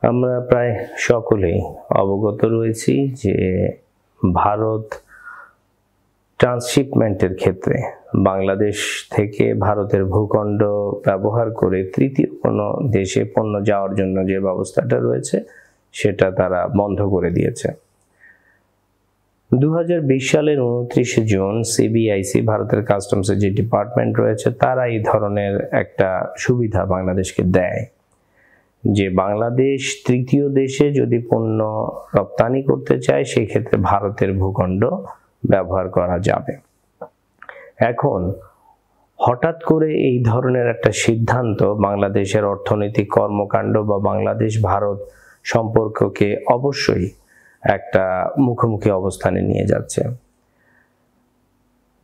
আমরা প্রায় সকলেই অবগত রয়েছি যে ভারত ট্রান্সশিপমেন্টের ক্ষেত্রে বাংলাদেশ থেকে ভারতের ভূখণ্ড ব্যবহার করে তৃতীয় কোনো দেশে পণ্য যাওয়ার জন্য যে ব্যবস্থাটা রয়েছে সেটা তারা বন্ধ করে দিয়েছে। 2020 সালের 29 জুন সিবিআইসি ভারতের কাস্টমসের যে ডিপার্টমেন্ট রয়েছে তারা এই ধরনের একটা সুবিধা বাংলাদেশকে দেয় যে বাংলাদেশ তৃতীয় দেশে যদি পণ্য রপ্তানি করতে চায় সেই ক্ষেত্রে ভারতের ভূখণ্ড ব্যবহার করা যাবে। এখন হঠাৎ করে এই ধরনের একটা সিদ্ধান্ত বাংলাদেশের অর্থনৈতিক কর্মকাণ্ড বা বাংলাদেশ ভারত সম্পর্ককে অবশ্যই একটা মুখোমুখি অবস্থানে নিয়ে যাচ্ছে।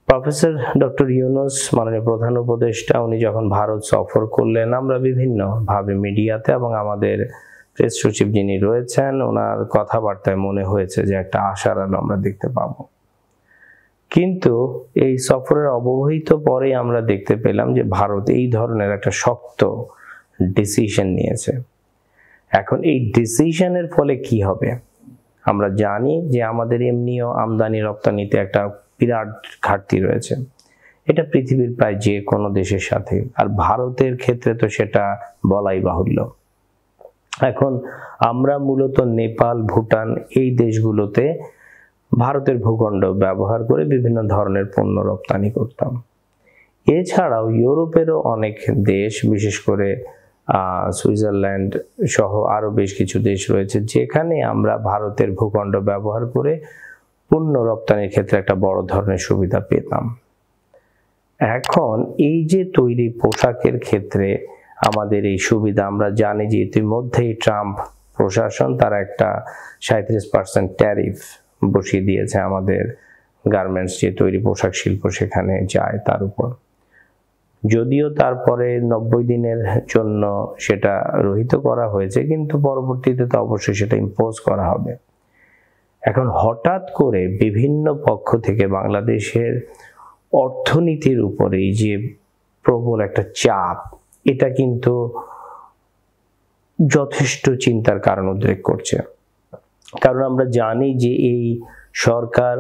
প্রফেসর ডক্টর ইউনূস মাননীয় প্রধান উপদেষ্টা উনি যখন ভারত সফর করলেন আমরা বিভিন্নভাবে মিডিয়াতে এবং আমাদের প্রেস সচিব যিনি রয়েছেন ওনার কথাবার্তায় মনে হয়েছে যে একটা আশার আলো আমরা দেখতে পাবো, কিন্তু এই সফরের অব্যবহিত পরে আমরা দেখতে পেলাম যে ভারত এই ধরনের একটা শক্ত ডিসিশন নিয়েছে। এখন এই ডিসিশনের ফলে কি হবে আমরা জানি যে আমাদের এমনিও আমদানি রপ্তানিতে একটা বিরাট ঘাটতি রয়েছে, এটা পৃথিবীর প্রায় যে কোনো দেশের সাথে, আর ভারতের ক্ষেত্রে তো সেটা বলাই বাহুল্য। এখন আমরা মূলত নেপাল ভুটান এই দেশগুলোতে ভারতের ভূখণ্ড ব্যবহার করে বিভিন্ন ধরনের পণ্য রপ্তানি করতাম। এছাড়াও ইউরোপেরও অনেক দেশ বিশেষ করে সুইজারল্যান্ড সহ আরো বেশ কিছু দেশ রয়েছে যেখানে আমরা ভারতের ভূখণ্ড ব্যবহার করে পণ্য রপ্তানির ক্ষেত্রে একটা বড় ধরনের সুবিধা পেতাম। এখন এই যে তৈরি পোশাকের ক্ষেত্রে আমাদের এই সুবিধা আমরা জানি যে ইতিমধ্যেই ট্রাম্প প্রশাসন তারা একটা 37% ট্যারিফ বসিয়ে দিয়েছে আমাদের গার্মেন্টস যে তৈরি পোশাক শিল্প সেখানে যায় তার উপর, যদিও তারপরে 90 দিনের জন্য সেটা রহিত করা হয়েছে কিন্তু পরবর্তীতে তো অবশ্যই সেটা ইম্পোজ করা হবে। এখন হঠাৎ করে বিভিন্ন পক্ষ থেকে বাংলাদেশের অর্থনীতির উপরে এই যে প্রবল একটা চাপ এটা কিন্তু যথেষ্ট চিন্তার কারণ উদ্রেক করছে, কারণ আমরা জানি যে এই সরকার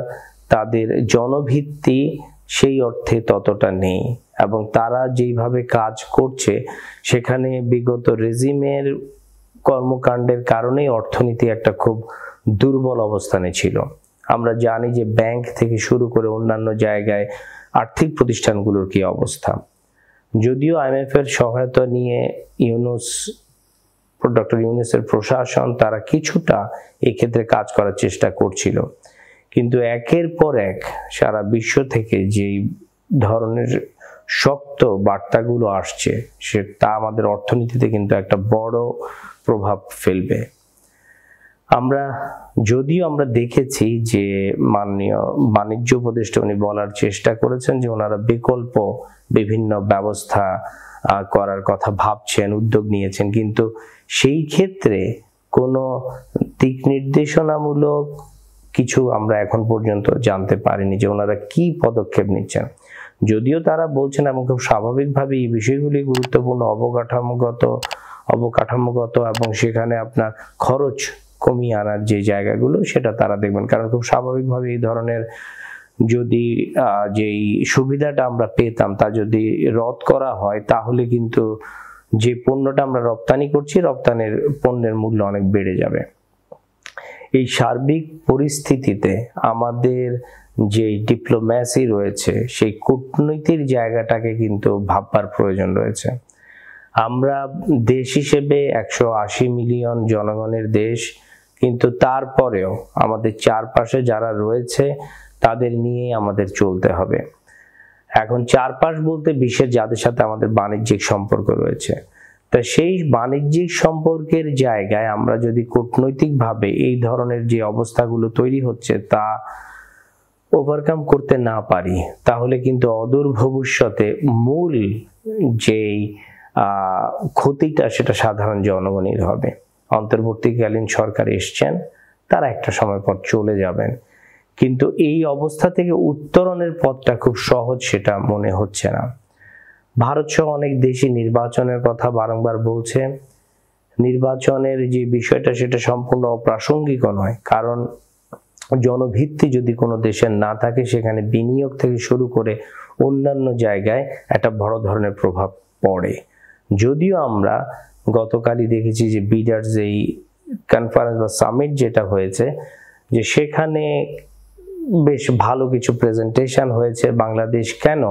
তাদের জনভিত্তি সেই অর্থে ততটা নেই এবং তারা যেইভাবে কাজ করছে সেখানে বিগত রেজিমের কর্মকাণ্ডের কারণেই অর্থনীতি একটা খুব দুর্বল অবস্থানে ছিল। আমরা জানি যে ব্যাংক থেকে শুরু করে অন্যান্য জায়গায় আর্থিক প্রতিষ্ঠানগুলোর কি অবস্থা, যদিও আইএমএফ এর সহায়তা নিয়ে ডক্টর ইউনূসের প্রশাসন তারা কিছুটা এই ক্ষেত্রে কাজ করার চেষ্টা করছিল, কিন্তু একের পর এক সারা বিশ্ব থেকে যেই ধরনের শক্ত বার্তাগুলো আসছে তা আমাদের অর্থনীতিতে কিন্তু একটা বড় প্রভাব ফেলবে। যদিও আমরা দেখেছি যে মাননীয় বাণিজ্য উপদেষ্টা উনি বলার চেষ্টা করেছেন যে ওনারা বিকল্প বিভিন্ন ব্যবস্থা করার কথা ভাবছেন, উদ্যোগ নিয়েছেন, কিন্তু সেই ক্ষেত্রে কোনো দিক নির্দেশনামূলক কিছু আমরা এখন পর্যন্ত জানতে পারিনি যে ওনারা কি পদক্ষেপ নিচ্ছেন। যদিও তারা বলছেন এবং খুব স্বাভাবিকভাবে এই বিষয়গুলি গুরুত্বপূর্ণ অবকাঠামোগত এবং সেখানে আপনার খরচ কমিয়ে আনার যে জায়গাগুলো সেটা তারা দেখবেন, কারণ খুব স্বাভাবিকভাবে এই ধরনের যদি যেই সুবিধাটা আমরা পেতাম তা যদি রদ করা হয় তাহলে কিন্তু যে পণ্যটা আমরা রপ্তানি করছি রপ্তানির পণ্যের মূল্য অনেক বেড়ে যাবে। এই সার্বিক পরিস্থিতিতে আমাদের যে ডিপ্লোম্যাসি রয়েছে সেই কূটনীতির জায়গাটাকে কিন্তু ভাববার প্রয়োজন রয়েছে। আমরা দেশ হিসেবে 180 মিলিয়ন জনগণের দেশ, কিন্তু তারপরেও আমাদের চারপাশে যারা রয়েছে তাদের নিয়েই আমাদের চলতে হবে। এখন চারপাশ বলতে বিশ্বের যাদের সাথে আমাদের বাণিজ্যিক সম্পর্ক রয়েছে, তা সেই বাণিজ্যিক সম্পর্কের জায়গায় আমরা যদি কূটনৈতিকভাবে এই ধরনের যে অবস্থাগুলো তৈরি হচ্ছে তা ওভারকাম করতে না পারি তাহলে কিন্তু অদূর ভবিষ্যতে মূল যেই ক্ষতিটা সেটা সাধারণ জনগণের হবে। অন্তর্বর্তীকালীন সরকার এসছেন, তারা একটা সময় পর চলে যাবেন, কিন্তু এই অবস্থা থেকে উত্তরণের পথটা খুব সহজ সেটা মনে হচ্ছে না। ভারত সহ অনেক দেশই নির্বাচনের কথা বারংবার বলছে, নির্বাচনের যে বিষয়টা সেটা সম্পূর্ণ অপ্রাসঙ্গিক নয়, কারণ জনভিত্তি যদি কোনো দেশের না থাকে সেখানে বিনিয়োগ থেকে শুরু করে অন্যান্য জায়গায় একটা বড় ধরনের প্রভাব পড়ে। যদিও আমরা গতকালই দেখেছি যে বিডার্স এই কনফারেন্স বা সামিট যেটা হয়েছে, যে সেখানে বেশ ভালো কিছু প্রেজেন্টেশন হয়েছে। বাংলাদেশ কেন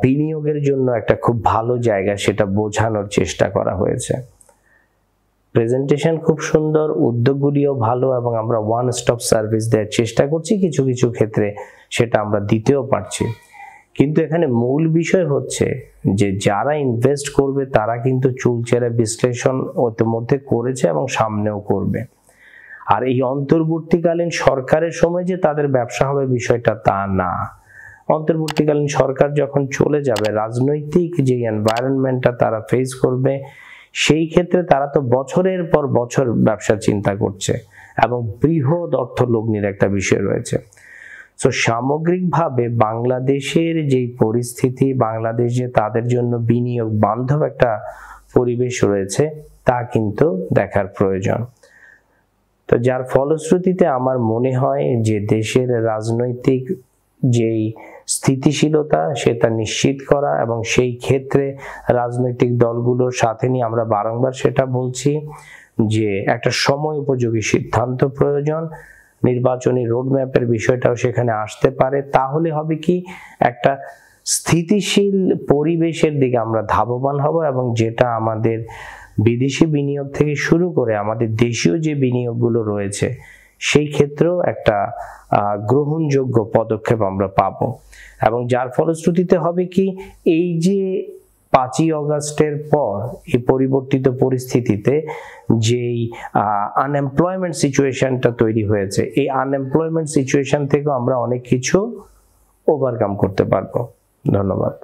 বিনিয়োগের জন্য একটা খুব ভালো জায়গা সেটা বোঝানোর চেষ্টা করা হয়েছে। প্রেজেন্টেশন খুব সুন্দর, উদ্যোগগুলিও ভালো, এবং আমরা ওয়ান স্টপ সার্ভিস দেওয়ার চেষ্টা করছি, কিছু কিছু ক্ষেত্রে সেটা আমরা দিতেও পারছি। কিন্তু এখানে মূল বিষয় হচ্ছে যে যারা ইনভেস্ট করবে তারা কিন্তু চুলচেরা বিশ্লেষণ ইতিমধ্যে করেছে এবং সামনেও করবে। আর এই অন্তর্বর্তীকালীন সরকারের সময় যে তাদের ব্যবসা হবে বিষয়টা তা না। অন্তর্বর্তীকালীন সরকার যখন চলে যাবে, রাজনৈতিক যে এনভায়রনমেন্টটা তারা ফেস করবে, সেই ক্ষেত্রে তারা তো বছরের পর বছর ব্যবসা চিন্তা করছে এবং বৃহৎ অর্থলগ্নির একটা বিষয় রয়েছে। তো সামগ্রিকভাবে বাংলাদেশের যেই পরিস্থিতি, বাংলাদেশে তাদের জন্য বিনিয়োগ বান্ধব একটা পরিবেশ রয়েছে তা কিন্তু দেখার প্রয়োজন। তো যার ফলশ্রুতিতে আমার মনে হয় যে দেশের রাজনৈতিক যেই স্থিতিশীলতা সেটা নিশ্চিত করা, এবং সেই ক্ষেত্রে রাজনৈতিক দলগুলোর সাথে নিয়ে আমরা বারংবার সেটা বলছি যে একটা সময় উপযোগী সিদ্ধান্ত প্রয়োজন। নির্বাচনী রোডম্যাপের বিষয়টাও সেখানে আসতে পারে। তাহলে হবে কি, একটা স্থিতিশীল পরিবেশের দিকে আমরা ধাবমান হব, এবং যেটা আমাদের বিদেশি বিনিয়োগ থেকে শুরু করে আমাদের দেশীয় যে বিনিয়োগগুলো রয়েছে সেই ক্ষেত্রেও একটা গ্রহণযোগ্য পদক্ষেপ আমরা পাব। এবং যার ফলশ্রুতিতে হবে কি, এই যে 5ই অগাস্টের পর এই পরিবর্তিত পরিস্থিতিতে যেই আনএমপ্লয়মেন্ট সিচুয়েশনটা তৈরি হয়েছে, এই আনএমপ্লয়মেন্ট সিচুয়েশন থেকেও আমরা অনেক কিছু ওভারকাম করতে পারবো। ধন্যবাদ।